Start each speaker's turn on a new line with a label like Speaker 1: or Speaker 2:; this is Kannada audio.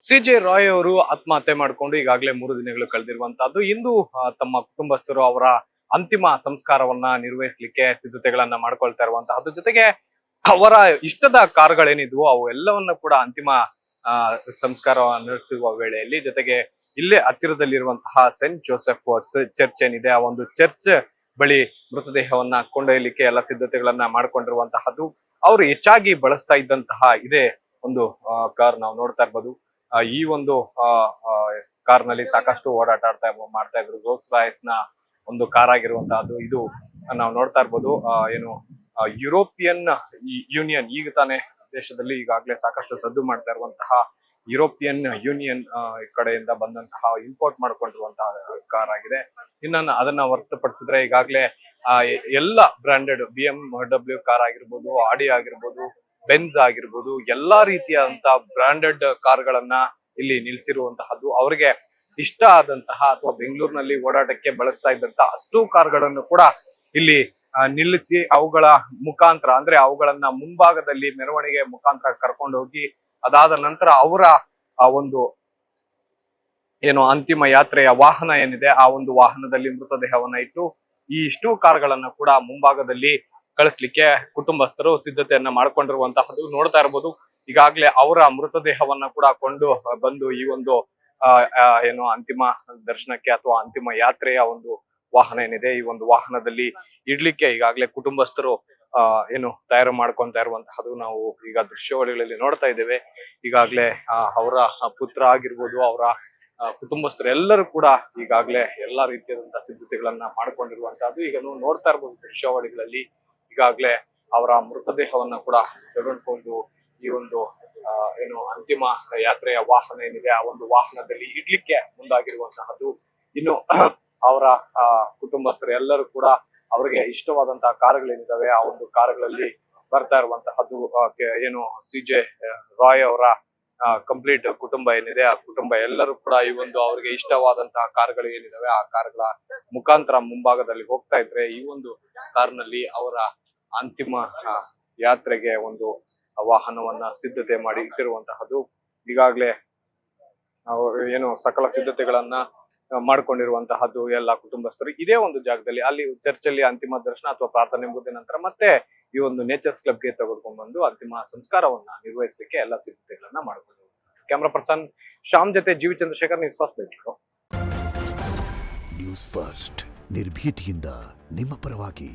Speaker 1: ಸಿ.ಜೆ. ರಾಯ್ ಅವರು ಆತ್ಮಹತ್ಯೆ ಮಾಡಿಕೊಂಡು ಈಗಾಗಲೇ 3 ದಿನಗಳು ಕಳೆದಿರುವಂತಹದ್ದು. ಇಂದು ತಮ್ಮ ಕುಟುಂಬಸ್ಥರು ಅವರ ಅಂತಿಮ ಸಂಸ್ಕಾರವನ್ನ ನಿರ್ವಹಿಸಲಿಕ್ಕೆ ಸಿದ್ಧತೆಗಳನ್ನ ಮಾಡ್ಕೊಳ್ತಾ ಇರುವಂತಹದ್ದು. ಜೊತೆಗೆ ಅವರ ಇಷ್ಟದ ಕಾರುಗಳೇನಿದ್ವು ಅವು ಎಲ್ಲವನ್ನ ಕೂಡ ಅಂತಿಮ ಸಂಸ್ಕಾರ ನಡೆಸುವ ವೇಳೆಯಲ್ಲಿ, ಜೊತೆಗೆ ಇಲ್ಲೇ ಹತ್ತಿರದಲ್ಲಿರುವಂತಹ ಸೆಂಟ್ ಜೋಸೆಫ್ ಚರ್ಚ್ ಏನಿದೆ, ಆ ಒಂದು ಚರ್ಚ್ ಬಳಿ ಮೃತದೇಹವನ್ನ ಕೊಂಡೊಯ್ಯಲಿಕ್ಕೆ ಎಲ್ಲ ಸಿದ್ಧತೆಗಳನ್ನ ಮಾಡ್ಕೊಂಡಿರುವಂತಹದ್ದು. ಅವರು ಹೆಚ್ಚಾಗಿ ಬಳಸ್ತಾ ಇದ್ದಂತಹ ಇದೇ ಒಂದು ಕಾರ್ ನಾವು ನೋಡ್ತಾ ಇರ್ಬೋದು. ಈ ಒಂದು ಕಾರ್ ನಲ್ಲಿ ಸಾಕಷ್ಟು ಓಡಾಟ ಮಾಡ್ತಾ ಇದ್ರು. ರೋಲ್ಸ್ ರಾಯ್ಸ್ ನ ಒಂದು ಕಾರ್ ಆಗಿರುವಂತಹದ್ದು ಇದು ನಾವು ನೋಡ್ತಾ ಇರ್ಬೋದು. ಏನು ಯುರೋಪಿಯನ್ ಯೂನಿಯನ್ ಈಗ ತಾನೇ ದೇಶದಲ್ಲಿ ಈಗಾಗಲೇ ಸಾಕಷ್ಟು ಸದ್ದು ಮಾಡ್ತಾ ಇರುವಂತಹ ಯುರೋಪಿಯನ್ ಯೂನಿಯನ್ ಕಡೆಯಿಂದ ಬಂದಂತಹ ಇಂಪೋರ್ಟ್ ಮಾಡ್ಕೊಂಡಿರುವಂತಹ ಕಾರ್ ಆಗಿದೆ. ಇನ್ನ ಅದನ್ನ ಹೊರತುಪಡಿಸಿದ್ರೆ ಈಗಾಗಲೇ ಎಲ್ಲ ಬ್ರಾಂಡೆಡ್ BMW ಕಾರ್ ಆಗಿರ್ಬೋದು, ಆಡಿ ಆಗಿರ್ಬೋದು, ಬೆನ್ಸ್ ಆಗಿರ್ಬೋದು, ಎಲ್ಲಾ ರೀತಿಯಾದಂತ ಬ್ರಾಂಡೆಡ್ ಕಾರ್ಗಳನ್ನ ಇಲ್ಲಿ ನಿಲ್ಸಿರುವಂತಹದ್ದು. ಅವರಿಗೆ ಇಷ್ಟ ಆದಂತಹ ಅಥವಾ ಬೆಂಗಳೂರಿನಲ್ಲಿ ಓಡಾಟಕ್ಕೆ ಬಳಸ್ತಾ ಇದ್ದಂತಹ ಅಷ್ಟು ಕಾರ್ಗಳನ್ನು ಕೂಡ ಇಲ್ಲಿ ನಿಲ್ಲಿಸಿ ಅವುಗಳ ಮುಖಾಂತರ, ಅಂದ್ರೆ ಅವುಗಳನ್ನ ಮುಂಭಾಗದಲ್ಲಿ ಮೆರವಣಿಗೆ ಮುಖಾಂತರ ಕರ್ಕೊಂಡು ಹೋಗಿ ಅದಾದ ನಂತರ ಅವರ ಒಂದು ಏನು ಅಂತಿಮ ಯಾತ್ರೆಯ ವಾಹನ ಏನಿದೆ ಆ ಒಂದು ವಾಹನದಲ್ಲಿ ಮೃತದೇಹವನ್ನ ಇಟ್ಟು ಈ ಇಷ್ಟು ಕಾರ್ಗಳನ್ನ ಕೂಡ ಮುಂಭಾಗದಲ್ಲಿ ಕಳಿಸ್ಲಿಕ್ಕೆ ಕುಟುಂಬಸ್ಥರು ಸಿದ್ಧತೆಯನ್ನ ಮಾಡ್ಕೊಂಡಿರುವಂತಹದ್ದು ನೋಡ್ತಾ ಇರ್ಬೋದು. ಈಗಾಗಲೇ ಅವರ ಮೃತದೇಹವನ್ನ ಕೂಡ ಕೊಂಡು ಬಂದು ಈ ಒಂದು ಏನು ಅಂತಿಮ ದರ್ಶನಕ್ಕೆ ಅಥವಾ ಅಂತಿಮ ಯಾತ್ರೆಯ ಒಂದು ವಾಹನ ಏನಿದೆ ಈ ಒಂದು ವಾಹನದಲ್ಲಿ ಇಡ್ಲಿಕ್ಕೆ ಈಗಾಗಲೇ ಕುಟುಂಬಸ್ಥರು ಏನು ತಯಾರು ಮಾಡ್ಕೊಂತಾ ಇರುವಂತಹದ್ದು ನಾವು ಈಗ ದೃಶ್ಯಾವಳಿಗಳಲ್ಲಿ ನೋಡ್ತಾ ಇದ್ದೇವೆ. ಈಗಾಗಲೇ ಅವರ ಪುತ್ರ ಆಗಿರ್ಬೋದು, ಅವರ ಕುಟುಂಬಸ್ಥರು ಎಲ್ಲರೂ ಕೂಡ ಈಗಾಗಲೇ ಎಲ್ಲಾ ರೀತಿಯಾದಂತಹ ಸಿದ್ಧತೆಗಳನ್ನ ಮಾಡ್ಕೊಂಡಿರುವಂತಹದ್ದು. ಈಗ ನೀವು ನೋಡ್ತಾ ಇರ್ಬೋದು ದೃಶ್ಯಾವಳಿಗಳಲ್ಲಿ ಈಗಾಗಲೇ ಅವರ ಮೃತದೇಹವನ್ನ ಕೂಡ ತೆಗೆದುಕೊಂಡು ಈ ಒಂದು ಏನು ಅಂತಿಮ ಯಾತ್ರೆಯ ವಾಹನ ಏನಿದೆ ಆ ಒಂದು ವಾಹನದಲ್ಲಿ ಇಡ್ಲಿಕ್ಕೆ ಮುಂದಾಗಿರುವಂತಹದ್ದು. ಇನ್ನು ಅವರ ಕುಟುಂಬಸ್ಥರು ಎಲ್ಲರೂ ಕೂಡ ಅವರಿಗೆ ಇಷ್ಟವಾದಂತಹ ಕಾರುಗಳೇನಿದಾವೆ ಆ ಒಂದು ಕಾರುಗಳಲ್ಲಿ ಬರ್ತಾ ಇರುವಂತಹದ್ದು. ಏನು ಸಿ.ಜೆ. ರಾಯ್ ಅವರ ಕಂಪ್ಲೀಟ್ ಕುಟುಂಬ ಏನಿದೆ ಆ ಕುಟುಂಬ ಎಲ್ಲರೂ ಕೂಡ ಈ ಒಂದು ಅವರಿಗೆ ಇಷ್ಟವಾದಂತಹ ಕಾರುಗಳು ಏನಿದಾವೆ ಆ ಕಾರುಗಳ ಮುಖಾಂತರ ಮುಂಭಾಗದಲ್ಲಿ ಹೋಗ್ತಾ ಇದ್ರೆ ಈ ಒಂದು ಕಾರ್ನಲ್ಲಿ ಅವರ ಅಂತಿಮ ಯಾತ್ರೆಗೆ ಒಂದು ವಾಹನವನ್ನ ಸಿದ್ಧತೆ ಮಾಡಿ ಇಟ್ಟಿರುವಂತಹದ್ದು. ಈಗಾಗಲೇ ಏನು ಸಕಲ ಸಿದ್ಧತೆಗಳನ್ನ ಮಾಡ್ಕೊಂಡಿರುವಂತಹದ್ದು ಎಲ್ಲ ಕುಟುಂಬಸ್ಥರು ಇದೇ ಒಂದು ಜಾಗದಲ್ಲಿ ಅಲ್ಲಿ ಚರ್ಚಲ್ಲಿ ಅಂತಿಮ ದರ್ಶನ ಅಥವಾ ಪ್ರಾರ್ಥನೆ ಮುಗಿದ ನಂತರ ಮತ್ತೆ ಈ ಒಂದು ನೇಚರ್ಸ್ ಕ್ಲಬ್ಗೆ ತೆಗೆದುಕೊಂಡು ಬಂದು ಅಂತಿಮ ಸಂಸ್ಕಾರವನ್ನ ನಿರ್ವಹಿಸಲಿಕ್ಕೆ ಎಲ್ಲ ಸಿದ್ಧತೆಗಳನ್ನ ಮಾಡಿಕೊಂಡು. ಕ್ಯಾಮ್ರಾ ಪರ್ಸನ್ ಶ್ಯಾಮ್ ಜೊತೆ G V. Chandrashekar, news first Bengaluru.
Speaker 2: News first ನಿರ್ಭೀತಿಯಿಂದ ನಿಮ್ಮ ಪರವಾಗಿ.